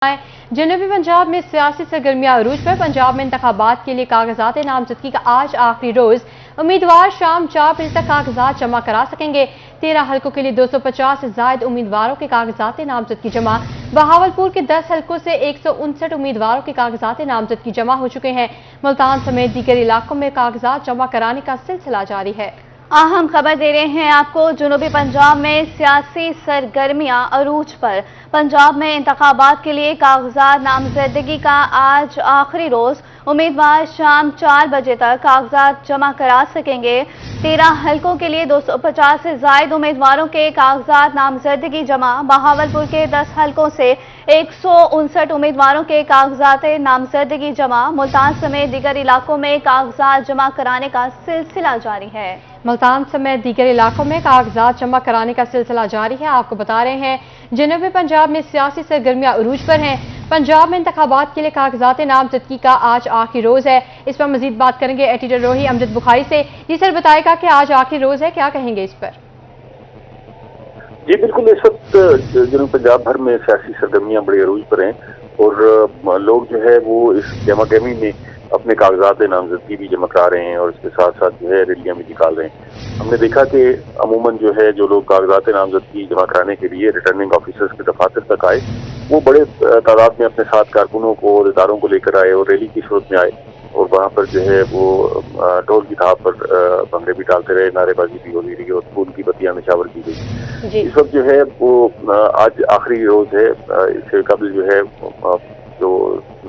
जनूबी पंजाब में सियासी सरगर्मियां अरूज पर। पंजाब में इंतखाबात के लिए कागजात नामजदगी का आज आखिरी रोज। उम्मीदवार शाम 4 बजे तक कागजात जमा करा सकेंगे। 13 हलकों के लिए 250 से जायद उम्मीदवारों के कागजात नामजदगी जमा। बहावलपुर के 10 हलकों से 159 उम्मीदवारों के कागजात नामजदगी जमा हो चुके हैं। मुल्तान समेत दीगर इलाकों में कागजात जमा कराने का सिलसिला जारी है। अहम खबर दे रहे हैं आपको। जनूबी पंजाब में सियासी सरगर्मियां अरूज पर। पंजाब में इंतखाबात के लिए कागजात नामजदगी का आज आखिरी रोज। उम्मीदवार शाम 4 बजे तक कागजात जमा करा सकेंगे। 13 हलकों के लिए 250 से जायद उम्मीदवारों के कागजात नामजदगी जमा। बहावलपुर के 10 हलकों से 159 उम्मीदवारों के कागजात नामजदगी जमा। मुल्तान समेत दीगर इलाकों में कागजात जमा कराने का सिलसिला जारी है। मुल्तान समेत दीगर इलाकों में कागजात जमा कराने का सिलसिला जारी है। आपको बता रहे हैं जनूबी पंजाब में सियासी सरगर्मियां अरूज पर हैं। पंजाब में इंतखाबात के लिए कागजात नामजदगी का आज आखिरी रोज है। इस पर मजीद बात करेंगे एडिटर रोही अमजद बुखारी से। जी सर, बताएगा कि आज आखिरी रोज है, क्या कहेंगे इस पर? जी बिल्कुल, इस वक्त जनूबी पंजाब भर में सियासी सरगर्मियां बड़ी अरूज पर हैं और लोग जो है वो इस जमा गहमी में अपने कागजात नामजदगी भी जमा करा रहे हैं और इसके साथ साथ जो है रैलियां भी निकाल रहे हैं। हमने देखा कि अमूमन जो है जो लोग कागजात नामजदगी जमा कराने के लिए रिटर्निंग ऑफिसर्स के दफातर तक आए, वो बड़े तादाद में अपने साथ कारकुनों को और इदारों को लेकर आए और रैली की सूरत में आए और वहाँ पर जो है वो ढोल की थाप पर भंगड़े भी डालते रहे, नारेबाजी भी होती रही और खून की बत्तियां निछावर की गई। इस वक्त जो है वो आज आखिरी रोज है। इससे कबल जो है जो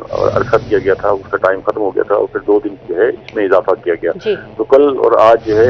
अरसा किया गया था उसका टाइम खत्म हो गया था और फिर 2 दिन जो है इसमें इजाफा किया गया। तो कल और आज जो है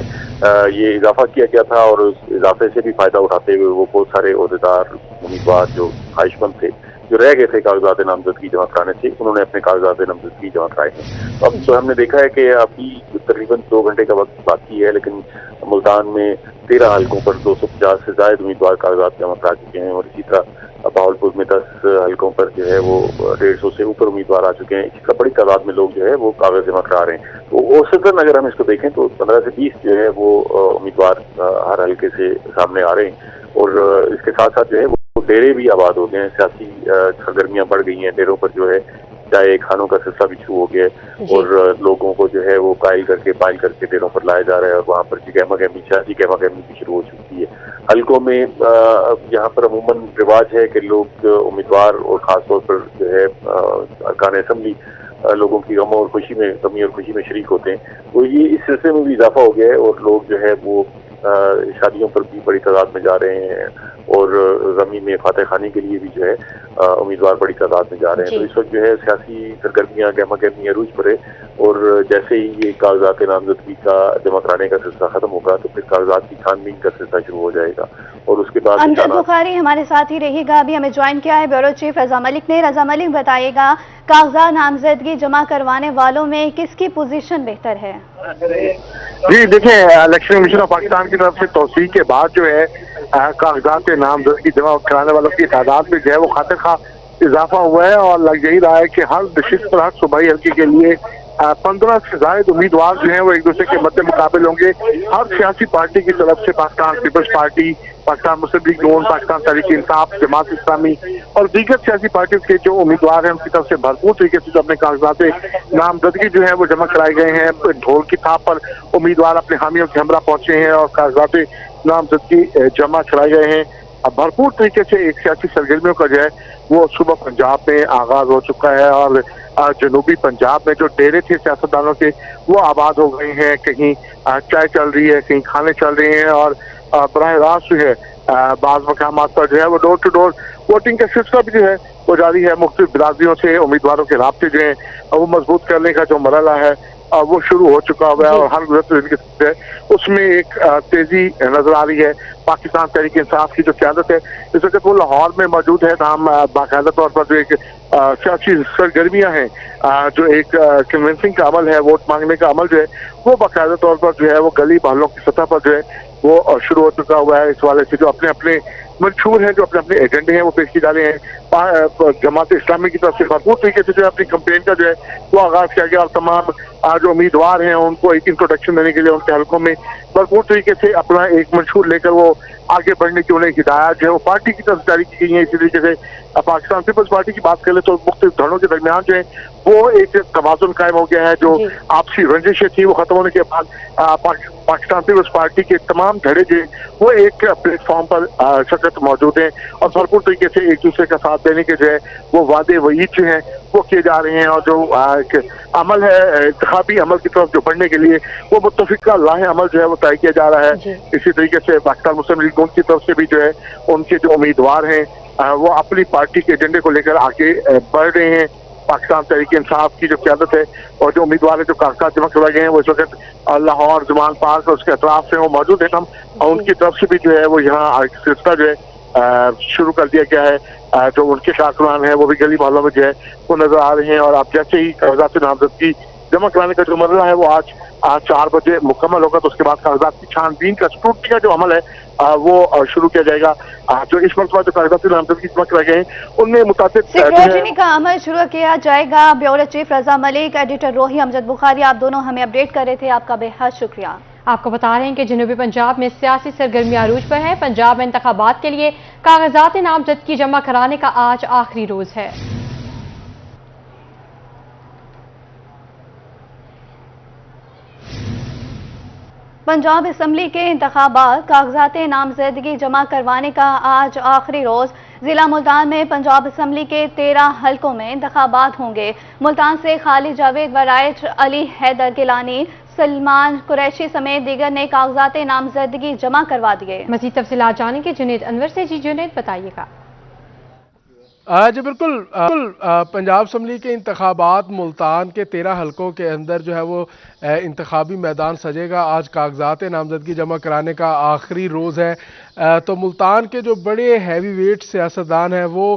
ये इजाफा किया गया था और उस इजाफे से भी फायदा उठाते हुए वो बहुत सारे ओहदेदार उम्मीदवार जो ख्वाहिशमंद थे, जो रह गए थे कागजात नामजदगी जमा कराने से, उन्होंने अपने कागजात नामजदगी जमा कराए हैं। तो अब तो हमने देखा है कि अभी तकरीबन 2 घंटे का वक्त बाकी है, लेकिन मुल्तान में 13 हलकों पर 250 से जायद उम्मीदवार कागजात जमा करा चुके हैं और इसी तरह बहावलपुर में 10 हलकों पर जो है वो 150 से ऊपर उम्मीदवार आ चुके हैं। इसी तरह बड़ी तादाद में लोग जो है वो कागज जमा करा रहे हैं। तो औसतन अगर हम इसको देखें तो 15 से 20 जो है वो उम्मीदवार हर हल्के से सामने आ रहे हैं और इसके साथ साथ जो है वो डेरे भी आबाद हो गए हैं। सियासी सरगर्मियां बढ़ गई हैं। डेरों पर जो है चाय खानों का सिलसिला भी शुरू हो गया है और लोगों को जो है वो पाइल करके डेरों पर लाया जा रहा है और वहाँ पर सियासी गहमा गहमी भी शुरू हो चुकी है। हलकों में यहाँ पर अमूमन रिवाज है कि लोग उम्मीदवार और ख़ासतौर पर जो है अरकान असम्बली लोगों की कमी और खुशी में शरीक होते हैं। तो ये इस सिलसिले में भी इजाफा हो गया है और लोग जो है वो शादियों पर भी बड़ी तादाद में जा रहे हैं और गमी में फातह खानी के लिए भी जो है उम्मीदवार बड़ी तादाद में जा रहे हैं। तो इस वक्त जो है सियासी सरगर्मियां गहमा गहमी अरूज पर है और जैसे ही ये कागजात नामजदगी का जमा कराने का सिलसिला खत्म होगा तो फिर कागजात की छानबीन का सिलसिला शुरू हो जाएगा और उसके बाद अमजद बुखारी हमारे साथ ही रहेगा। अभी हमें ज्वाइन किया है ब्यूरो चीफ रजा मलिक ने। रजा मलिक, बताइएगा कागजात नामजदगी जमा करवाने वालों में किसकी पोजीशन बेहतर है? जी देखिए, इलेक्शन कमीशन ऑफ पाकिस्तान की तरफ से तौसीक के बाद जो है कागजात नामजदगी जमा कराने वालों की तादाद में जो है वो खातिर खा इजाफा हुआ है और लग यही रहा है कि हर डिस्ट्रिक्ट पर हर सूबाई हल्के के लिए 15 से जायद उम्मीदवार जो हैं वो एक दूसरे के मद्दे मुकाबले होंगे। हर सियासी पार्टी की तरफ से पाकिस्तान पीपल्स पार्टी, पाकिस्तान मुस्लिम लीग नून, पाकिस्तान तहरीक इंसाफ, जमात इस्लामी और दीगर सियासी पार्टियों के जो उम्मीदवार हैं उनकी तरफ से भरपूर तरीके से जो अपने कागजात नामजदगी जो है वो जमा कराए गए हैं। ढोल की थाप पर उम्मीदवार अपने हामियों के हमरा पहुंचे हैं और कागजात नामजदगी जमा कराए गए हैं। अब भरपूर तरीके से एक सियासी सरगर्मियों का जो है वो सुबह पंजाब में आगाज हो चुका है और जनूबी पंजाब में जो डेरे थे सियासतदानों के वो आबाद हो गए हैं। कहीं चाय चल रही है, कहीं खाने चल रहे हैं और बराह रास्त जो है बाज़ मकामात पर जो है वो डोर टू डोर वोटिंग का सिलसिला भी जो है वो जारी है। मुख्तलिफ बिरादरियों से उम्मीदवारों के राब्ते जो है वो मजबूत करने का जो मरहला है वो शुरू हो चुका हुआ है और हर गुज़रते दिन के उसमें एक तेजी नजर आ रही है। पाकिस्तान तहरीक इंसाफ की जो क़यादत है इस वक्त वो लाहौर में मौजूद है। तमाम बाकायदा तौर पर जो एक सियासी सरगर्मियां हैं, जो एक कन्विंसिंग का अमल है, वोट मांगने का अमल जो है वो बाकायदा तौर पर जो है वो गली मोहल्लों की सतह पर जो है वो शुरू हो चुका हुआ है। इस वाले से जो अपने अपने मंशूर हैं, जो अपने अपने एजेंडे हैं वो पेश किए जा रहे हैं। जमात इस्लामी की तरफ से भरपूर तरीके से जो है अपनी कंपेन का जो है वो आगाज किया गया और तमाम जो उम्मीदवार हैं उनको एक इंट्रोडक्शन देने के लिए उनके हलकों में भरपूर तरीके से अपना एक मंशूर लेकर वो आगे बढ़ने की उन्हें हिदायत जो है वो पार्टी की तरफ जारी की गई है। इसी तरीके से पाकिस्तान पीपल्स पार्टी की बात करें तो मुख्तलिफ धड़ों के दरमियान जो है वो एक तवाज़ुन कायम हो गया है। जो आपसी रंजिशें थी वो खत्म होने के बाद पाकिस्तान पीपल्स पार्टी के तमाम धड़े जो वो एक प्लेटफॉर्म पर सख्त मौजूद हैं और भरपूर तरीके से एक दूसरे का साथ देने के जो है वो वादे वईद जो हैं वो किए जा रहे हैं। और जो अमल है इंतखाबी अमल की तरफ जो बढ़ने के लिए वो मुत्तफिका लाहे अमल जो है वो तय किया जा रहा है। इसी तरीके से पाकिस्तान मुस्लिम लीग नून की तरफ से भी जो है उनके जो उम्मीदवार हैं वो अपनी पार्टी के एजेंडे को लेकर आगे बढ़ रहे हैं। पाकिस्तान तहरीक इंसाफ की जो क़यादत है और जो उम्मीदवार है जो कागजात जमा करवाए गए हैं वो इस वक्त लाहौर जुमान पार्क और उसके अतराफ से वो मौजूद है। हम उनकी तरफ से भी जो है वो यहाँ सिलसिला जो है शुरू कर दिया गया है। जो उनके कारकुनान है वो भी गली मोहल्लों में जो है वो नजर आ रहे हैं। और आप जैसे ही कागजात नामजदगी जमा कराने का जो मरला है वो आज 4 बजे मुकम्मल होगा तो उसके बाद कागजात की छानबीन का स्क्रूटनी का जो अमल है वो शुरू किया जाएगा। जो इस मरतबा जो कागजात नामजदगी जमा कराए गए हैं उनमें मुताबिक स्क्रूटनी का अमल शुरू किया जाएगा। ब्यूरो चीफ रजा मलिक, एडिटर रोही अमजद बुखारी, आप दोनों हमें अपडेट कर रहे थे, आपका बेहद शुक्रिया। आपको बता रहे हैं कि जनूबी पंजाब में सियासी सरगर्मियां अरूज पर है। पंजाब में इंतखाबात के लिए कागजात नामजदगी जमा कराने का आज आखिरी रोज है। पंजाब असम्बली के इंतखाबात कागजात नामजदगी जमा करवाने का आज आखिरी रोज। जिला मुल्तान में पंजाब असम्बली के 13 हलकों में इंतखाबात होंगे। मुल्तान से खालिद जावेद वराइट, अली हैदर गिलानी, सलमान कुरैशी समेत दीगर ने कागजात नामजदगी जमा करवा दिए। मजीद तफसीलात जानेंगे जुनैद अनवर से। जी जुनैद बताइएगा। जी बिल्कुल पंजाब असम्बली के इंतखाबात मुल्तान के 13 हलकों के अंदर जो है वो इंतखाबी मैदान सजेगा। आज कागजात नामजदगी जमा कराने का आखिरी रोज़ है। तो मुल्तान के जो बड़े हैवी वेट सियासतदान हैं वो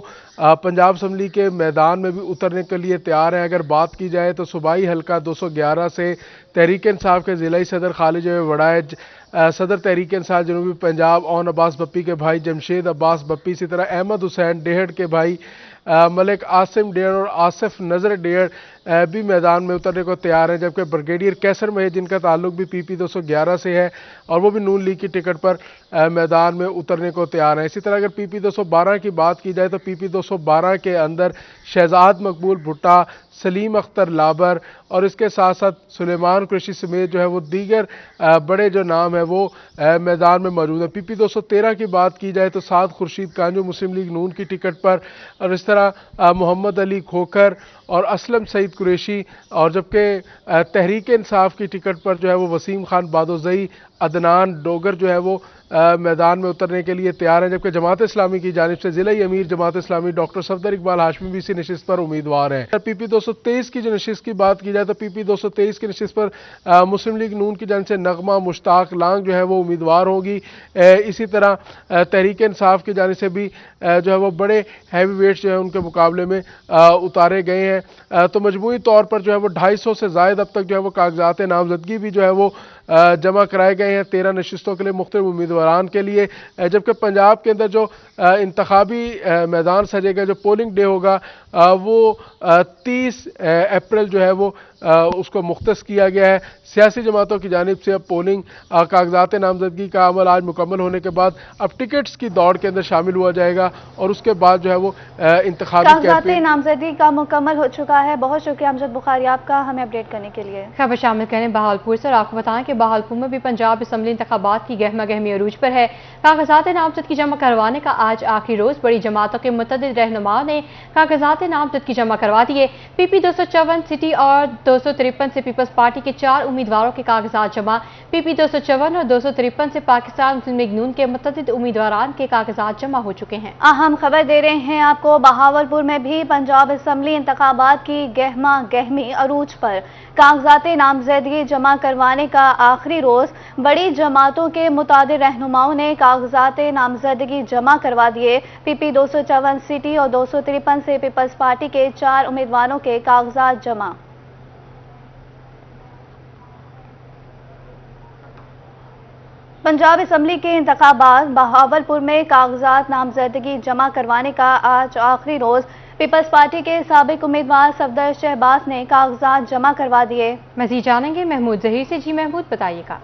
पंजाब असम्बली के मैदान में भी उतरने के लिए तैयार हैं। अगर बात की जाए तो सूबाई हलका 211 से तहरीक इंसाफ के ज़िलाई सदर खालिद जावेद वड़ाइच, सदर तहरीक इंसाफ जनूबी पंजाब ओन अब्बास बप्पी के भाई जमशेद अब्बास बप्पी, इसी तरह अहमद हुसैन डेहड़ के भाई मलिक आसिम डेहड़ और आसिफ नज़र डेहड़ भी मैदान में उतरने को तैयार हैं। जबकि ब्रिगेडियर कैसर महज जिनका ताल्लुक भी PP 211 से है और वो भी नून लीग की टिकट पर मैदान में उतरने को तैयार हैं। इसी तरह अगर PP 212 की बात की जाए तो PP 212 के अंदर शहजाद मकबूल भुट्टा, सलीम अख्तर लाबर और इसके साथ साथ सुलेमान कुरैशी समेत जो है वो दीगर बड़े जो नाम है वो मैदान में मौजूद है। PP 213 की बात की जाए तो साद खुर्शीद कांजू मुस्लिम लीग नून की टिकट पर और इस तरह मोहम्मद अली खोखर और असलम सईद कुरैशी, और जबकि तहरीक इंसाफ की टिकट पर जो है वो वसीम खान बादोजई, अदनान डोगर जो है वो मैदान में उतरने के लिए तैयार हैं। जबकि जमात इस्लामी की जानिब से ज़िला अमीर जमात इस्लामी डॉक्टर सफदर इकबाल हाशमी भी इसी नशिस्त पर उम्मीदवार हैं। PP 223 की जो नशिस्त की बात की जाए तो PP 223 की नशिस्त पर मुस्लिम लीग नून की जानिब से नगमा मुश्ताक लांग जो है वो उम्मीदवार होगी। इसी तरह तहरीक इंसाफ की जानिब से भी जो है वो बड़े हैवी वेट्स जो है उनके मुकाबले में उतारे गए हैं। तो मजमूई तौर पर जो है वो 250 से ज़ायद अब तक जो है वो कागजात नामजदगी भी जो है वो जमा कराए गए हैं 13 नशिस्तों के लिए मुख्तलिफ उम्मीदवारान के लिए। जबकि पंजाब के अंदर जो इंतखाबी मैदान सजेगा, जो पोलिंग डे होगा वो 30 अप्रैल जो है वो उसको मुख्तस किया गया है। सियासी जमातों की जानिब से अब पोलिंग कागजात नामजदगी का अमल आज मुकम्मल होने के बाद अब टिकट्स की दौड़ के अंदर शामिल हुआ जाएगा और उसके बाद जो है वो इंतखाबी कागजात नामजदगी का मुकम्मल हो चुका है। बहुत शुक्रिया अमजद बुखारी आपका हमें अपडेट करने के लिए। खबर शामिल करें बहावलपुर से और आपको बताएं कि बहावलपुर में भी पंजाब असम्बली इंतखाबात की गहमा गहमी अरूज पर है। कागजात नामजदगी जमा करवाने का आज आखिरी रोज। बड़ी जमातों के मुतअद्दिद रहनुमाओं ने कागजात नामजदगी जमा करवा दिए। PP 254 सिटी और 253 से पीपल्स पार्टी के 4 उम्मीदवारों के कागजात जमा। PP 254 और 253 से पाकिस्तान मुस्लिम लीग नून के मुतअद्दिद उम्मीदवारान के कागजात जमा हो चुके हैं। अहम खबर दे रहे हैं आपको। बहावलपुर में भी पंजाब असम्बली इंतखाबात की गहमा गहमी अरूज पर। कागजात नामजदगी जमा करवाने का आखिरी रोज। बड़ी जमातों के मुतादिद रहनुमाओं ने कागजात नामजदगी जमा करवा दिए। PP 254 सिटी और 253 से पीपल्स पार्टी के 4 उम्मीदवारों के कागजात जमा। पंजाब असम्बली के इंतखाबात बहावलपुर में कागजात नामजदगी जमा करवाने का आज आखिरी रोज। पीपल्स पार्टी के साबिक उम्मीदवार सफदर शहबाज ने कागजात जमा करवा दिए। मजीद जानेंगे महमूद जहीर से। जी महमूद बताइएगा।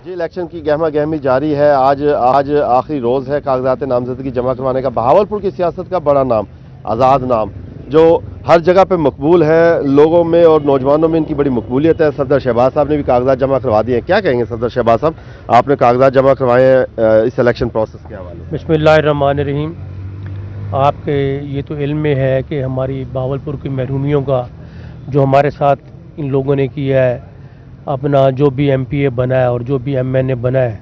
جی الیکشن کی گہما گہمی جاری ہے. آج آخری روز ہے کاغذات نامزدگی جمع کروانے کا. بہاولپور کی سیاست کا بڑا نام آزاد نام جو ہر جگہ پہ مقبول ہے, لوگوں میں اور نوجوانوں میں ان کی بڑی مقبولیت ہے. صفدر شہباز صاحب نے بھی کاغذات جمع کروا دیے ہیں. کیا کہیں گے صفدر شہباز صاحب, آپ نے کاغذات جمع کروائے ہیں اس الیکشن پروسیس کے حوالے سے؟ بسم اللہ الرحمن الرحیم. آپ کے یہ تو علم میں ہے کہ ہماری بہاولپور کی محرومیوں کا جو ہمارے ساتھ ان لوگوں نے کیا ہے, اپنا جو بھی ایم پی اے بنا ہے اور جو بھی ایم این اے بنا ہے,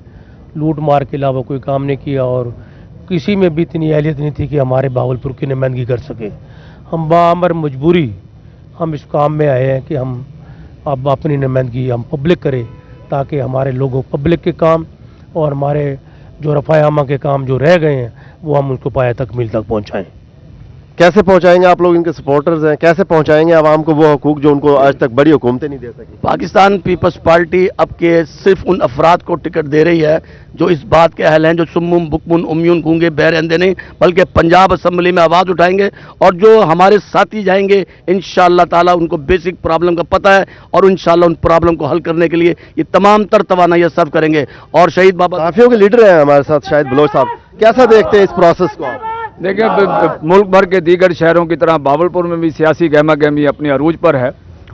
لوٹ مار کے علاوہ کوئی کام نہیں کیا, اور کسی میں بھی اتنی اہلیت نہیں تھی کہ ہمارے بہاولپور کی نمائندگی کر سکے. ہم بامر مجبوری ہم اس کام میں آئے ہیں کہ ہم اب اپنی نمائندگی ہم پبلک کریں, تاکہ ہمارے لوگوں پبلک کے کام اور ہمارے جو رفع عامہ کے کام جو رہ گئے ہیں وہ ہم اس کو پایہ تکمیل تک پہنچائیں. کیسے پہنچائیں گے آپ لوگ ان کے سپورٹرز ہیں, کیسے پہنچائیں گے عوام کو وہ حقوق جو ان کو آج تک بڑی حکومتیں نہیں دے سکی؟ پاکستان پیپلز پارٹی اب کے صرف ان افراد کو ٹکٹ دے رہی ہے جو اس بات کے اہل ہیں, جو سمم بکمن امیون گونگے بہر اندھے نہیں, بلکہ پنجاب اسمبلی میں آواز اٹھائیں گے, اور جو ہمارے ساتھی جائیں گے انشاءاللہ تعالیٰ ان کو بیسک پرابلم کا پتہ ہے, اور انشاءاللہ ان پرابلم کو حل کرنے کے لیے یہ تمام تر توانائی صرف کریں گے. اور شہید بابا صحافیوں کے لیڈر ہیں ہمارے ساتھ شاہد بلوچ صاحب, کیسا دیکھتے ہیں اس پروسیس کو آپ؟ دیکھیں, ملک بھر کے دیگر شہروں کی طرح بہاولپور میں بھی سیاسی گہما گہمی اپنے عروج پر ہے,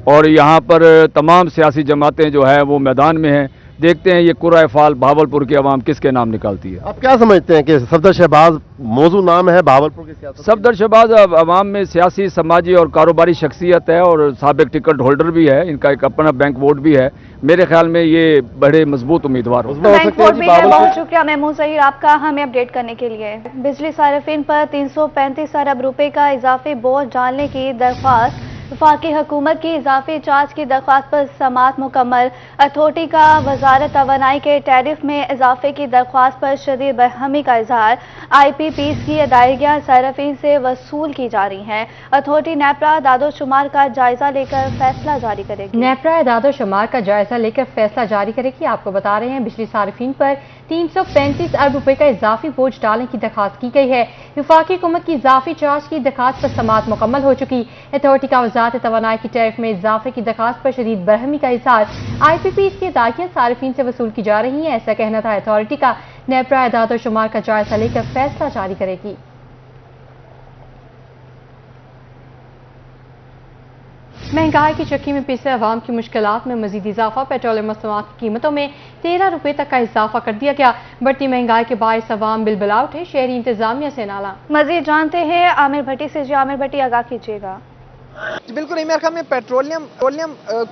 اور یہاں پر تمام سیاسی جماعتیں جو ہیں وہ میدان میں ہیں. دیکھتے ہیں یہ قرۂ فال بہاولپور کی عوام کس کے نام نکالتی ہے. آپ کیا سمجھتے ہیں کہ صفدر شہباز موضوع نام ہے بہاولپور کی سیاست؟ صفدر شہباز عوام میں سیاسی, سماجی اور کاروباری شخصیت ہے, اور سابق ٹکٹ ہولڈر بھی ہے, ان کا ایک اپنا بینک ووٹ بھی ہے. میرے خیال میں یہ بڑے مضبوط امیدوار ہو بینک ووٹ بھی ہے. بہت شکریہ محمود ظہیر آپ کا ہمیں اپڈیٹ کرنے کے لیے. بجلی صارفین پر 335 ارب روپے کا اضافی بوجھ ڈالنے کی درخواست. وفاقی حکومت کی اضافی چارج کی درخواست پر سماعت مکمل. اتھارٹی کا وزارت توانائی کے ٹیرف میں اضافے کی درخواست پر شدید برہمی کا اظہار. آئی پی پیز کی ادائیگیاں صارفین سے وصول کی جا رہی ہیں. اتھارٹی نیپرا اعداد و شمار کا جائزہ لے کر فیصلہ جاری کرے گی. نیپرا اعداد و شمار کا جائزہ لے کر فیصلہ جاری کرے گی. آپ کو بتا رہے ہیں بجلی صارفین پر 335 ارب روپے کا اضافی بوجھ ڈالنے کی درخواست کی گئی ہے. وفاقی حکومت کی اضافی چارج کی درخواست پر سماعت مکمل ہو چکی. اتھارٹی کا وزارت توانائی کی ٹیرف میں اضافے کی درخواست پر شدید برہمی کا اظہار. آئی پی پیز کی ادائیگیاں صارفین سے وصول کی جا رہی ہیں, ایسا کہنا تھا اتھارٹی کا. نیپرا اعداد و شمار کا جائزہ لے کر فیصلہ جاری کرے گی. مہنگائی کی چکی میں پیسے عوام کی مشکلات میں مزید اضافہ. پیٹرولیم مصنوعات کی قیمتوں میں 13 روپے تک کا اضافہ کر دیا گیا. بڑھتی مہنگائی کے باعث عوام بلبلا اٹھے, شہری انتظامیہ سے نالاں. مزید جانتے ہیں عامر بھٹی سے. جی عامر بھٹی, آگاہ کیجیے گا. بالکل عمر خان, میں پیٹرولیم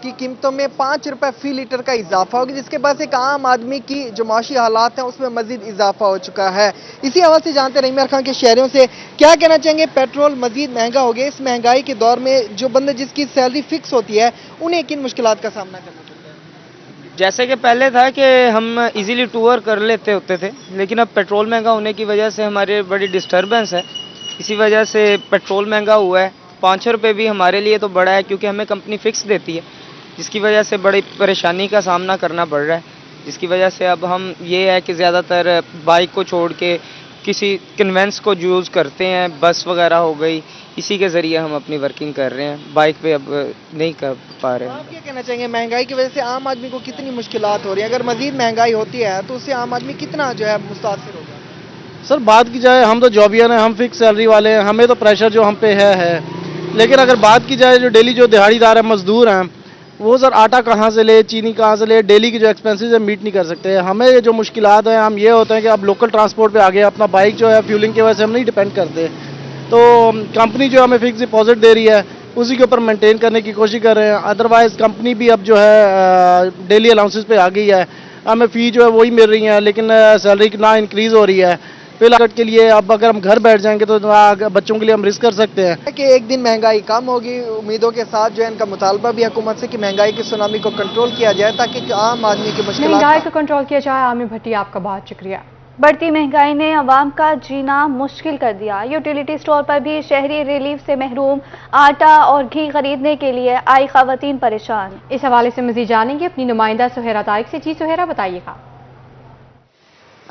کی قیمتوں میں 5 روپے فی لیٹر کا اضافہ ہوگی, جس کے بعد ایک عام آدمی کی جو معاشی حالات ہیں اس میں مزید اضافہ ہو چکا ہے. اسی حوالے سے جانتے ہیں عمر خان کے شہریوں سے کیا کہنا چاہیں گے. پیٹرول مزید مہنگا ہو گیا, اس مہنگائی کے دور میں جو بندے جس کی سیلری فکس ہوتی ہے انہیں کن مشکلات کا سامنا کرنا پڑتا ہے؟ جیسے کہ پہلے تھا کہ ہم ایزیلی ٹور کر لیتے ہوتے تھے, لیکن اب پیٹرول مہنگا ہونے کی وجہ سے ہمارے بڑی ڈسٹربنس ہے. اسی وجہ سے پیٹرول مہنگا ہوا ہے. 5 روپے بھی ہمارے لیے تو بڑا ہے, کیونکہ ہمیں کمپنی فکس دیتی ہے, جس کی وجہ سے بڑی پریشانی کا سامنا کرنا پڑ رہا ہے. جس کی وجہ سے اب ہم یہ ہے کہ زیادہ تر بائک کو چھوڑ کے کسی کنوینس کو یوز کرتے ہیں, بس وغیرہ ہو گئی, اسی کے ذریعے ہم اپنی ورکنگ کر رہے ہیں. بائک پہ اب نہیں کر پا رہے ہیں. آپ کیا کہنا چاہیں گے, مہنگائی کی وجہ سے عام آدمی کو کتنی مشکلات ہو رہی ہیں؟ اگر مزید مہنگائی ہوتی ہے تو اس سے عام آدمی کتنا جو ہے متاثر ہوگا؟ سر بات کی جائے, ہم تو جابیئر ہیں, ہم فکس سیلری والے ہیں, ہمیں تو پریشر جو ہم پہ ہے. لیکن اگر بات کی جائے جو ڈیلی جو دہاڑی دار ہیں, مزدور ہیں, وہ سر آٹا کہاں سے لے, چینی کہاں سے لے, ڈیلی کی جو ایکسپینسز ہیں میٹ نہیں کر سکتے. ہمیں جو مشکلات ہیں ہم یہ ہوتے ہیں کہ اب لوکل ٹرانسپورٹ پہ آ گئے, اپنا بائک جو ہے فیولنگ کی وجہ سے ہم نہیں ڈیپینڈ کرتے. تو کمپنی جو ہمیں فکس ڈپازٹ دے رہی ہے اسی کے اوپر مینٹین کرنے کی کوشش کر رہے ہیں. ادروائز کمپنی بھی اب جو ہے ڈیلی الاؤنسز پہ آ گئی ہے, ہمیں فی جو ہے وہی مل رہی ہیں, لیکن سیلری نہ انکریز ہو رہی ہے. فی الحال کے لیے اب اگر ہم گھر بیٹھ جائیں گے تو بچوں کے لیے ہم رسک کر سکتے ہیں کہ ایک دن مہنگائی کم ہوگی. امیدوں کے ساتھ جو ہے ان کا مطالبہ بھی حکومت سے کہ مہنگائی کی سونامی کو کنٹرول کیا جائے تاکہ عام آدمی کی مشکلات مہنگائی کو کنٹرول کیا جائے. عامر بھٹی آپ کا بہت شکریہ. بڑھتی مہنگائی نے عوام کا جینا مشکل کر دیا. یوٹیلیٹی سٹور پر بھی شہری ریلیف سے محروم. آٹا اور گھی خریدنے کے لیے آئی خواتین پریشان. اس حوالے سے مزید جانیں گے اپنی نمائندہ سہیرا طارق سے. جی سہیرا, بتائیے گا.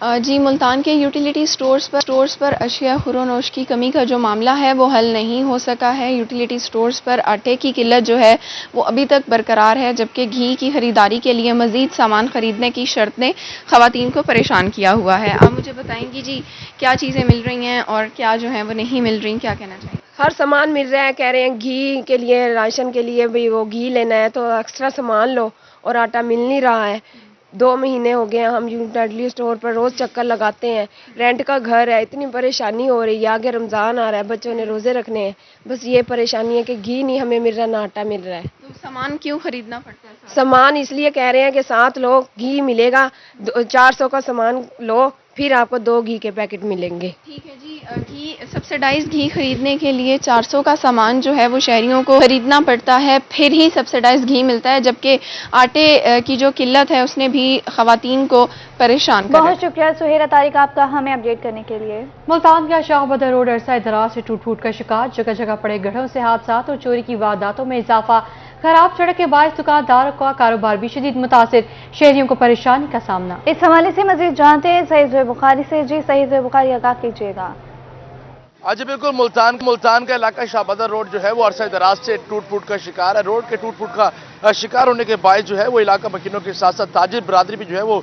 جی، ملتان کے یوٹیلیٹی سٹورز پر اشیاء خوردونوش کی کمی کا جو معاملہ ہے وہ حل نہیں ہو سکا ہے۔ یوٹیلیٹی سٹورز پر آٹے کی قلت جو ہے وہ ابھی تک برقرار ہے، جبکہ گھی کی خریداری کے لیے مزید سامان خریدنے کی شرط نے خواتین کو پریشان کیا ہوا ہے۔ آپ مجھے بتائیں گی جی کیا چیزیں مل رہی ہیں اور کیا جو ہیں وہ نہیں مل رہی، کیا کہنا چاہیں؟ ہر سامان مل رہا ہے، کہہ رہے ہیں گھی کے لیے، راشن کے لیے بھی وہ گھی لینا ہے تو ایکسٹرا سامان لو، اور آٹا مل نہیں رہا ہے۔ 2 مہینے ہو گئے ہیں، ہم یوٹیلیٹی اسٹور پر روز چکر لگاتے ہیں، رینٹ کا گھر ہے، اتنی پریشانی ہو رہی ہے، آگے رمضان آ رہا ہے، بچوں نے روزے رکھنے ہیں، بس یہ پریشانی ہے کہ گھی نہیں ہمیں مل رہا، نہ آٹا مل رہا ہے۔ تو سامان کیوں خریدنا پڑتا ہے؟ سامان اس لیے کہہ رہے ہیں کہ 7 لو گھی ملے گا، 400 کا سامان لو پھر آپ کو 2 گھی کے پیکٹ ملیں گے۔ ٹھیک ہے جی، گھی سبسیڈائز گھی خریدنے کے لیے 400 کا سامان جو ہے وہ شہریوں کو خریدنا پڑتا ہے، پھر ہی سبسیڈائز گھی ملتا ہے، جبکہ آٹے کی جو قلت ہے اس نے بھی خواتین کو پریشان کر بہت شکریہ سہیرہ طارق آپ کا ہمیں اپڈیٹ کرنے کے لیے۔ ملتان کا شاہ بدر روڈ عرصہ دراز سے ٹوٹ پھوٹ کا شکار، جگہ جگہ پڑے گڑھوں سے حادثات اور چوری کی وارداتوں میں اضافہ، خراب سڑک کے باعث دکانداروں کا کاروبار بھی شدید متاثر، شہریوں کو پریشانی کا سامنا۔ اس حوالے سے مزید جانتے ہیں سعید زوہیب بخاری سے۔ جی سعید زوہیب بخاری، آگاہ کیجیے گا۔ آج بالکل ملتان کا علاقہ شاہ بدر روڈ جو ہے وہ عرصہ دراز سے ٹوٹ پھوٹ کا شکار ہے۔ روڈ کے ٹوٹ پھوٹ کا شکار ہونے کے باعث جو ہے وہ علاقہ مکینوں کے ساتھ ساتھ تاجر برادری بھی جو ہے وہ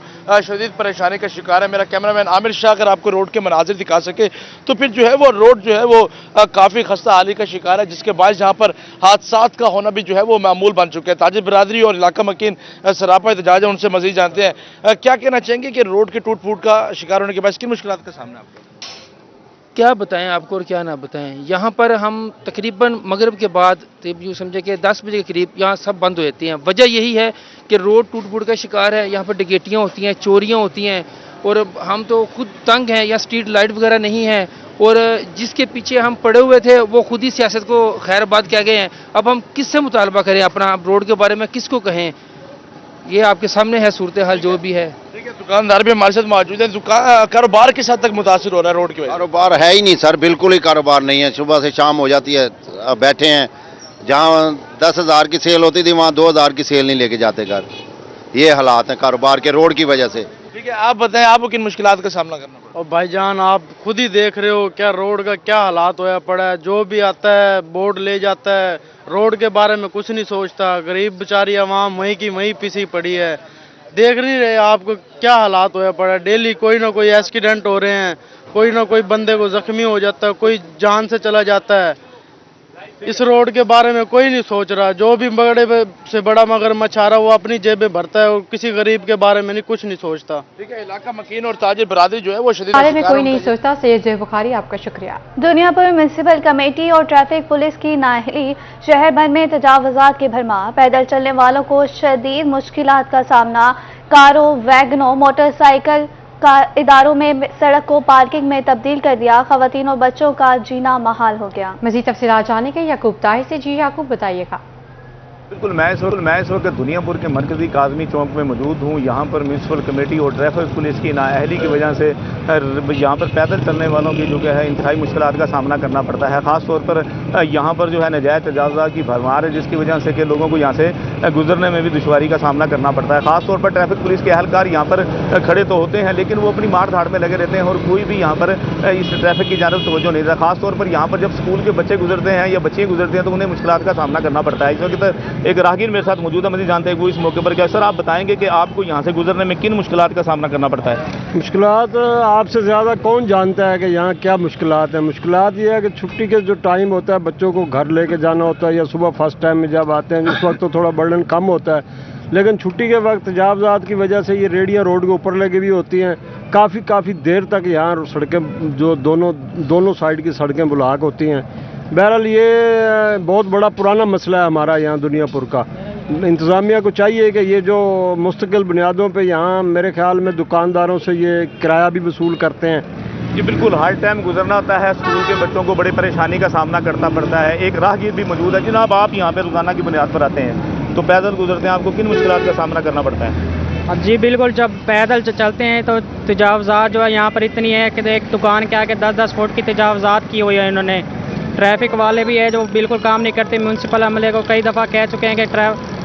شدید پریشانی کا شکار ہے۔ میرا کیمرہ مین عامر شاہ اگر آپ کو روڈ کے مناظر دکھا سکے تو پھر جو ہے وہ روڈ جو ہے وہ کافی خستہ حالی کا شکار ہے، جس کے باعث جہاں پر حادثات کا ہونا بھی جو ہے وہ معمول بن چکے ہیں۔ تاجر برادری اور علاقہ مکین سراپا احتجاج ہے، ان سے مزید جانتے ہیں کیا کہنا چاہیں گے کہ روڈ کے ٹوٹ پھوٹ کا شکار ہونے کے باعث کن مشکلات کا سامنا آپ کو؟ کیا بتائیں آپ کو اور کیا نہ بتائیں، یہاں پر ہم تقریباً مغرب کے بعد یوں سمجھے کہ 10 بجے کے قریب یہاں سب بند ہو جاتے ہیں۔ وجہ یہی ہے کہ روڈ ٹوٹ پھوٹ کا شکار ہے، یہاں پر ڈکیتیاں ہوتی ہیں، چوریاں ہوتی ہیں، اور ہم تو خود تنگ ہیں، یا اسٹریٹ لائٹ وغیرہ نہیں ہے، اور جس کے پیچھے ہم پڑے ہوئے تھے وہ خود ہی سیاست کو خیر بات کہہ گئے ہیں۔ اب ہم کس سے مطالبہ کریں اپنا روڈ کے بارے میں، کس کو کہیں؟ یہ آپ کے سامنے ہے صورتحال جو بھی ہے۔ دکاندار بھی ہمارے ساتھ موجود ہیں، کاروبار کس حد تک متاثر ہو رہا ہے روڈ کی وجہ سے؟ کاروبار ہے ہی نہیں سر، بالکل ہی کاروبار نہیں ہے، صبح سے شام ہو جاتی ہے، بیٹھے ہیں، جہاں 10,000 کی سیل ہوتی تھی وہاں 2,000 کی سیل نہیں لے کے جاتے گھر۔ یہ حالات ہیں کاروبار کے روڈ کی وجہ سے۔ ٹھیک ہے، آپ بتائیں آپ کو کن مشکلات کا سامنا کرنا پڑا؟ اور بھائی جان آپ خود ہی دیکھ رہے ہو کیا روڈ کا کیا حالات ہوا پڑا ہے، جو بھی آتا ہے بورڈ لے جاتا ہے، روڈ کے بارے میں کچھ نہیں سوچتا، غریب بیچاری عوام وہیں کی وہیں پسی پڑی ہے۔ دیکھ نہیں رہے آپ کو کیا حالات ہوا پڑا ہے، ڈیلی کوئی نہ کوئی ایکسیڈنٹ ہو رہے ہیں، کوئی نہ کوئی بندے کو زخمی ہو جاتا ہے، کوئی جان سے چلا جاتا ہے۔ اس روڈ کے بارے میں کوئی نہیں سوچ رہا، جو بھی بڑے سے بڑا مگرمچھ آ رہا وہ اپنی جیبیں بھرتا ہے اور کسی غریب کے بارے میں کچھ نہیں سوچتا۔ ٹھیک ہے، علاقہ مکین اور تاجر برادری جو ہے وہ شدید بارے میں کوئی نہیں سوچتا۔ سید زوہیب بخاری آپ کا شکریہ۔ دنیا پور میونسپل کمیٹی اور ٹریفک پولیس کی نااہلی، شہر بھر میں تجاوزات کی بھرمار، پیدل چلنے والوں کو شدید مشکلات کا سامنا، کاروں، ویگنوں، موٹر سائیکل کا اداروں میں سڑک کو پارکنگ میں تبدیل کر دیا، خواتین اور بچوں کا جینا محال ہو گیا۔ مزید تفصیلات جاننے کے یعقوب طاہر سے۔ جی یعقوب بتائیے گا۔ بالکل، میں اس وقت دنیا پور کے مرکزی کاظمی چوک میں موجود ہوں۔ یہاں پر میونسپل کمیٹی اور ٹریفک پولیس کی نااہلی کی وجہ سے یہاں پر پیدل چلنے والوں کی جو ہے انتہائی مشکلات کا سامنا کرنا پڑتا ہے۔ خاص طور پر یہاں پر جو ہے ناجائز تجاوزات کی بھرمار ہے، جس کی وجہ سے کہ لوگوں کو یہاں سے گزرنے میں بھی دشواری کا سامنا کرنا پڑتا ہے۔ خاص طور پر ٹریفک پولیس کے اہلکار یہاں پر کھڑے تو ہوتے ہیں لیکن وہ اپنی مار دھاڑ میں لگے رہتے ہیں اور کوئی بھی یہاں پر اس ٹریفک کی جانب توجہ نہیں دیتا۔ خاص طور پر یہاں پر جب اسکول کے بچے گزرتے ہیں یا بچیاں گزرتے ہیں تو انہیں مشکلات کا سامنا کرنا پڑتا ہے۔ اس وقت ایک راہگیر میرے ساتھ موجود ہے، مزید جانتے ہیں وہ اس موقع پر کیا۔ سر آپ بتائیں گے کہ آپ کو یہاں سے گزرنے میں کن مشکلات کا سامنا کرنا پڑتا ہے؟ مشکلات آپ سے زیادہ کون جانتا ہے کہ یہاں کیا مشکلات ہیں۔ مشکلات یہ ہے کہ چھٹی کے جو ٹائم ہوتا ہے بچوں کو گھر لے کے جانا ہوتا ہے، یا صبح فرسٹ ٹائم میں جب آتے ہیں اس وقت تو تھوڑا برڈن کم ہوتا ہے، لیکن چھٹی کے وقت تجاوزات کی وجہ سے یہ ریڑیاں روڈ کے اوپر لگی ہوئی ہوتی ہیں، کافی دیر تک یہاں سڑکیں جو دونوں سائڈ کی سڑکیں بلاک ہوتی ہیں۔ بہرحال یہ بہت بڑا پرانا مسئلہ ہے ہمارا یہاں دنیا پور کا۔ انتظامیہ کو چاہیے کہ یہ جو مستقل بنیادوں پہ یہاں میرے خیال میں دکانداروں سے یہ کرایہ بھی وصول کرتے ہیں۔ جی بالکل، ہر ٹائم گزرنا ہوتا ہے، اسکول کے بچوں کو بڑی پریشانی کا سامنا کرنا پڑتا ہے۔ ایک راہگیر بھی موجود ہے۔ جناب آپ یہاں پہ روزانہ کی بنیاد پر آتے ہیں تو پیدل گزرتے ہیں، آپ کو کن مشکلات کا سامنا کرنا پڑتا ہے؟ جی بالکل، جب پیدل چلتے ہیں تو تجاوزات جو ہے یہاں پر اتنی ہے کہ ایک دکان کے آگے 10-10 فٹ کی تجاوزات کی ہوئی ہے انہوں نے۔ ٹریفک والے بھی ہے جو بالکل کام نہیں کرتے۔ میونسپل عملے کو کئی دفعہ کہہ چکے ہیں کہ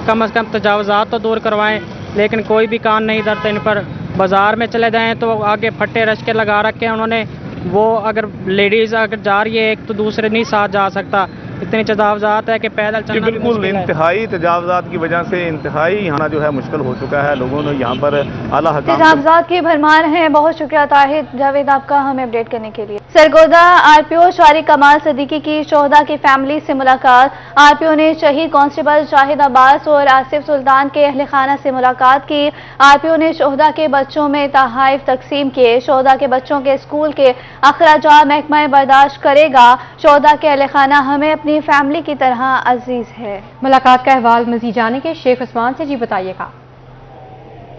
کم از کم تجاوزات تو دور کروائیں، لیکن کوئی بھی کام نہیں کرتے ان پر۔ बाज़ार में चले जाएं तो आगे फट्टे रश्के लगा रखे हैं उन्होंने। वो अगर लेडीज़ अगर जा रही है एक तो दूसरे नहीं साथ जा सकता, इतनी तजावजात है कि पैदल चलना भी बिल्कुल मुश्किल है। इंतहाई तजावजात की वजह से इंतहाई यहाँ जो है मुश्किल हो चुका है। लोगों ने यहाँ पर आला हकाम तजावजात की भरमार है। बहुत शुक्रिया ताहिर जावेद आपका हमें अपडेट करने के लिए। सरगोदा आरपीओ शारिक कमाल सिद्दीकी की शोहदा की फैमिली से मुलाकात। आरपीओ ने शहीद कांस्टेबल शाहिद अब्बास और आसिफ सुल्तान के अहल खाना से मुलाकात की। आरपीओ ने शोहदा के बच्चों में तोहफे तकसीम किए। शोहदा के बच्चों के स्कूल के अखराजात महकमा बर्दाश्त करेगा। शोहदा के अहल खाना हमें अपनी फैमिली की तरह अजीज है। मुलाकात का अहवाल मजीद जाने के शेख उस्मान से जी बताइएगा।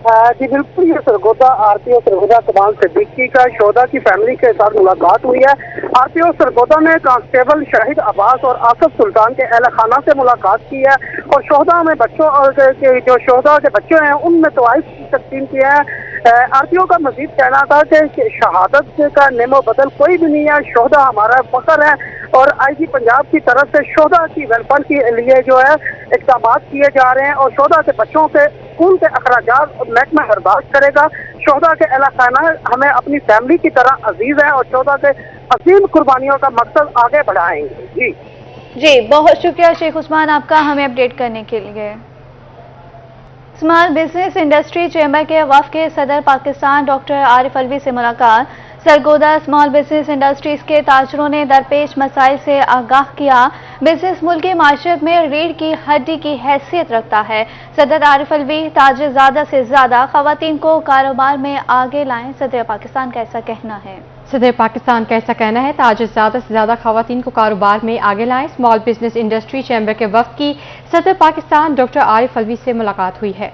जी बिल्कुल, ये सरगोदा आरपीओ सरगोदा कमाल सिद्दीकी का शोहदा की फैमिली के साथ मुलाकात हुई है। आरपीओ सरगोदा ने कांस्टेबल शाहिद अब्बास और आसिफ सुल्तान के अहल खाना से मुलाकात की है और शोहदा में बच्चों और जो शोहदा के बच्चे हैं उनमें तोहफे तकसीम किए हैं। आरपीओ का मजीद कहना था कि शहादत का नेमो बदल कोई भी नहीं है, शोहदा हमारा फख्र है और आईजी पंजाब की तरफ से शोहदा की वेलफेयर के लिए जो है इक़दाम किए जा रहे हैं और शोहदा के बच्चों के स्कूल के अखराजात महकमा बर्दाश्त करेगा। शोहदा के अहल खाना हमें अपनी फैमिली की तरह अजीज है और शोहदा के असीम कुर्बानियों का मकसद आगे बढ़ाएंगे। जी बहुत शुक्रिया शेख उस्मान आपका हमें अपडेट करने के लिए। स्मॉल बिजनेस इंडस्ट्री चैम्बर के वफ़द के सदर पाकिस्तान डॉक्टर आरिफ अलवी से मुलाकात। सरगोदा स्मॉल बिजनेस इंडस्ट्रीज के ताजरों ने दरपेश मसाइल से आगाह किया। बिजनेस मुल्क की माशरत में रीढ़ की हड्डी की हैसियत रखता है। सदर आरिफ अलवी ताजिर ज़्यादा से ज़्यादा खवातीन को कारोबार में आगे लाएं। सदर पाकिस्तान का ऐसा कहना है। सदर पाकिस्तान का ऐसा कहना है ताजिर ज़्यादा से ज़्यादा खवातीन को कारोबार में आगे लाएं। स्मॉल बिजनेस इंडस्ट्री चैम्बर के वफ़द की सदर पाकिस्तान डॉक्टर आरिफ अलवी से मुलाकात हुई है।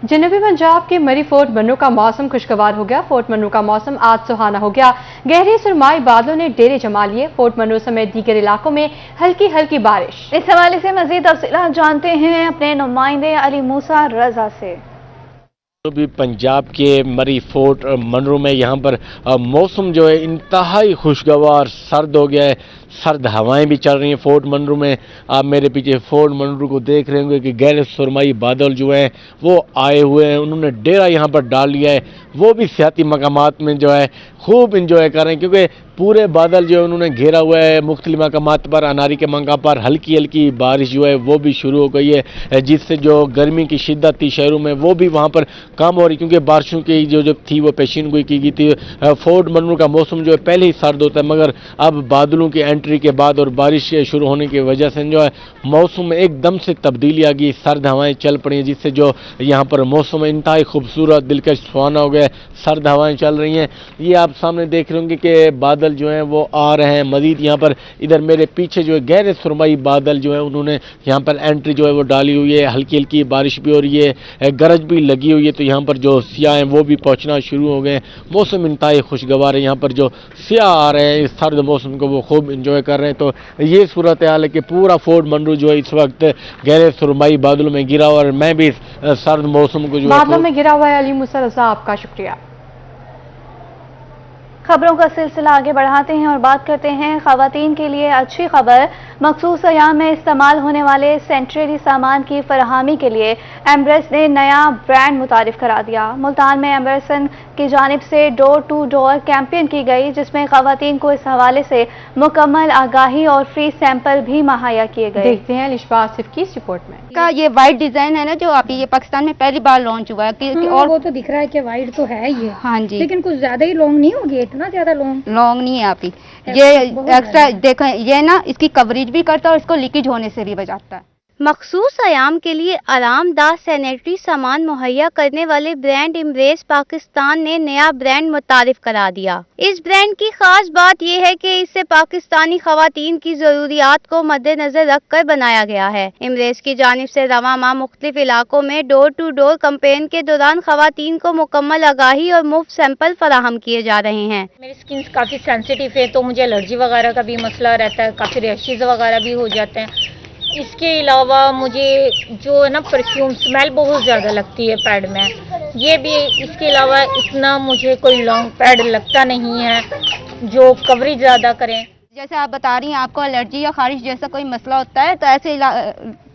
जनूबी पंजाब के मरी फोर्ट मन्नू का मौसम खुशगवार हो गया। फोर्ट मन्नू का मौसम आज सुहाना हो गया। गहरे सुरमाई बादलों ने डेरे जमा लिए। फोर्ट मन्नू समेत दीगर इलाकों में हल्की हल्की बारिश। इस हवाले से मजीद तफसीलात जानते हैं अपने नुमाइंदे अली मूसा रजा से। भी पंजाब के मरी फोर्ट मन्नू में यहाँ पर मौसम जो है इंतहाई खुशगवार सर्द हो गया है। सर्द हवाएं भी चल रही हैं फोर्ट मन्नू में। आप मेरे पीछे फोर्ट मन्नू को देख रहे होंगे कि गहरे सुरमाई बादल जो हैं वो आए हुए हैं। उन्होंने डेरा यहाँ पर डाल लिया है। वो भी सियाती मकामात में जो है खूब इंजॉय कर रहे हैं क्योंकि पूरे बादल जो है उन्होंने घेरा हुआ है। मुख्तलिफ मकामात पर अनारी के मकाम पर हल्की हल्की बारिश जो है वो भी शुरू हो गई है जिससे जो गर्मी की शिद्दत थी शहरों में वो भी वहाँ पर कम हो रही क्योंकि बारिशों की जो थी वो पेशीन गोई की गई थी। फोर्ट मन्नू का मौसम जो है पहले ही सर्द होता है मगर अब बादलों की एंट्री के बाद और बारिश शुरू होने की वजह से जो है मौसम में एकदम से तब्दीली आ गई। सर्द हवाएं चल पड़ी हैं जिससे जो यहाँ पर मौसम इंतहाई खूबसूरत दिलकश सुहाना हो गया। सर्द हवाएं चल रही हैं। ये आप सामने देख रहे होंगे कि बादल जो हैं वो आ रहे हैं। मजीद यहाँ पर इधर मेरे पीछे जो है गहरे सुरमई बादल जो है उन्होंने यहाँ पर एंट्री जो है वो डाली हुई है। हल्की हल्की बारिश भी हो रही है, गरज भी लगी हुई है। तो यहाँ पर जो सियाह हैं वो भी पहुँचना शुरू हो गए। मौसम इंतहाई खुशगवार है। यहाँ पर जो सियाह आ रहे हैं इस सर्द मौसम को वो खूब इंजॉय कर रहे हैं। तो ये सूरत हाल है कि पूरा फोर्ट मन्नू जो है इस वक्त गहरे सुरमई बादलों में गिरा हुआ और मैं भी इस सर्द मौसम को जो बादलों में गिरा हुआ है। अली मूसा रजा आपका शुक्रिया। खबरों का सिलसिला आगे बढ़ाते हैं और बात करते हैं खवातीन के लिए अच्छी खबर। मखसूस अयाम में इस्तेमाल होने वाले सैनिटरी सामान की फराहमी के लिए एम्ब्रेस ने नया ब्रांड मुतारिफ करा दिया। मुल्तान में एम्ब्रेसन की जानिब से डोर टू डोर कैंपेन की गई जिसमें खवातीन को इस हवाले से मुकम्मल आगाही और फ्री सैंपल भी मुहैया किए गए। देखते हैं लिशबा आसिफ की इस रिपोर्ट में। का ये वाइट डिजाइन है ना जो अभी ये पाकिस्तान में पहली बार लॉन्च हुआ है और वो तो दिख रहा है कि वाइट तो है ये। हाँ जी, लेकिन कुछ ज्यादा ही लॉन्ग नहीं होगी, इतना ज्यादा लॉन्ग नहीं है अभी। ये एक्स्ट्रा देखो ये ना इसकी कवरेज भी करता है और इसको लीकेज होने से भी बचाता है। मखसूस आयाम के लिए आरामदाह सैनिटरी सामान मुहैया करने वाले ब्रांड एम्ब्रेस पाकिस्तान ने नया ब्रांड मुतारिफ करा दिया। इस ब्रांड की खास बात यह है कि इसे पाकिस्तानी खवातीन की जरूरियात को मद्देनजर रखकर बनाया गया है। एम्ब्रेस की जानिब से रवां माह मुख्तलिफ इलाकों में डोर टू डोर कैंपेन के दौरान खवातीन को मुकम्मल आगाही और मुफ्त सैंपल फराहम किए जा रहे हैं। मेरी स्किन काफी सेंसिटिव है तो मुझे एलर्जी वगैरह का भी मसला रहता है, काफी रैशेज वगैरह भी हो जाते हैं। इसके अलावा मुझे जो है ना परफ्यूम स्मेल बहुत ज़्यादा लगती है पैड में, ये भी। इसके अलावा इतना मुझे कोई लॉन्ग पैड लगता नहीं है जो कवरेज ज़्यादा करें। जैसे आप बता रही हैं आपको एलर्जी या खारिश जैसा कोई मसला होता है तो ऐसे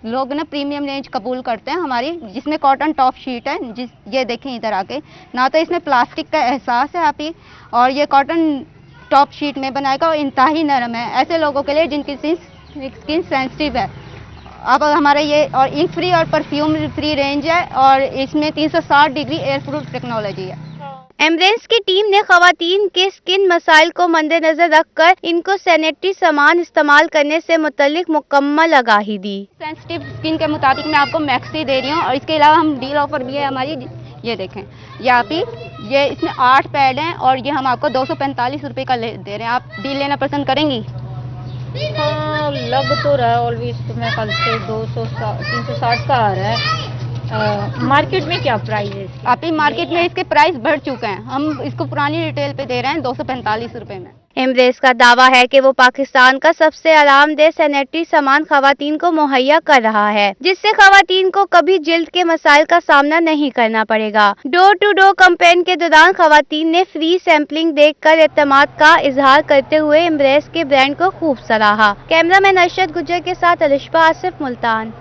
लोग ना प्रीमियम रेंज कबूल करते हैं हमारी, जिसमें कॉटन टॉप शीट है। ये देखें इधर आके, ना तो इसमें प्लास्टिक का एहसास है आप ही, और ये कॉटन टॉप शीट में बनाएगा और इंतहाई नरम है ऐसे लोगों के लिए जिनकी स्किन सेंसिटिव है। अब हमारे ये और इंक फ्री और परफ्यूम फ्री रेंज है और इसमें 360 डिग्री एयर प्रूफ टेक्नोलॉजी है। एम्ब्रेस की टीम ने खवातीन के स्किन मसाइल को मद्देनजर रखकर इनको सैनिटरी सामान इस्तेमाल करने से मुतल्लिक मुकम्मल आगाही दी। सेंसिटिव स्किन के मुताबिक मैं आपको मैक्सी दे रही हूँ और इसके अलावा हम डील ऑफर भी है हमारी, ये देखें यहाँ पे ये इसमें 8 पैड हैं और ये हम आपको 245 रुपये का दे रहे हैं। आप डील लेना पसंद करेंगी? हाँ लग तो रहा है ऑलवेज, तो मैं कल से 360 का आ रहा है। मार्केट में क्या प्राइस है इसकी? आप ही मार्केट में इसके प्राइस बढ़ चुके हैं, हम इसको पुरानी रिटेल पे दे रहे हैं 245 रुपये में। एम्ब्रेस का दावा है कि वो पाकिस्तान का सबसे आरामदेह सैनिटरी सामान खवातीन को मुहैया कर रहा है, जिससे खवातीन को कभी जिल्द के मसाइल का सामना नहीं करना पड़ेगा। डोर टू डोर कैंपेन के दौरान खवातीन ने फ्री सैंपलिंग देखकर एतमाद का इजहार करते हुए एम्ब्रेस के ब्रांड को खूब सराहा। कैमरामैन अरशद गुज्जर के साथ अलिशा आसिफ, मुल्तान।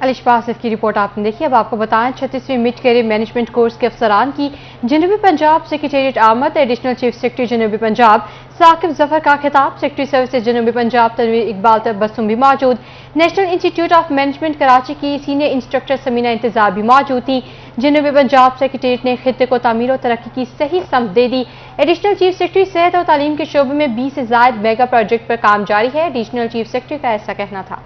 अलिशा आसिफ की रिपोर्ट आपने देखी। अब आपको बताएं 36वीं मिड कैरियर मैनेजमेंट कोर्स के अफसरान की जनूबी पंजाब सेक्रेटेरिएट आमद। एडिशनल चीफ सेक्रेटरी जनूबी पंजाब साकिब जफर का खिताब। सेक्रेटरी सर्विसेज जनूबी पंजाब तनवीर इकबाल तबस्सुम भी मौजूद। National institute of management Karachi की सीनियर इंस्ट्रक्टर समीना इंतजार भी मौजूद थी। जनूबी पंजाब सेक्रेटेरिएट ने खित्ते को तामीर और तरक्की की सही समझ दे दी। एडिशनल चीफ सेक्रेटरी सेहत और तालीम के शोबे में 20 से ज्यादा मेगा प्रोजेक्ट पर काम जारी है। एडिशनल चीफ सेक्रेटरी का ऐसा कहना था।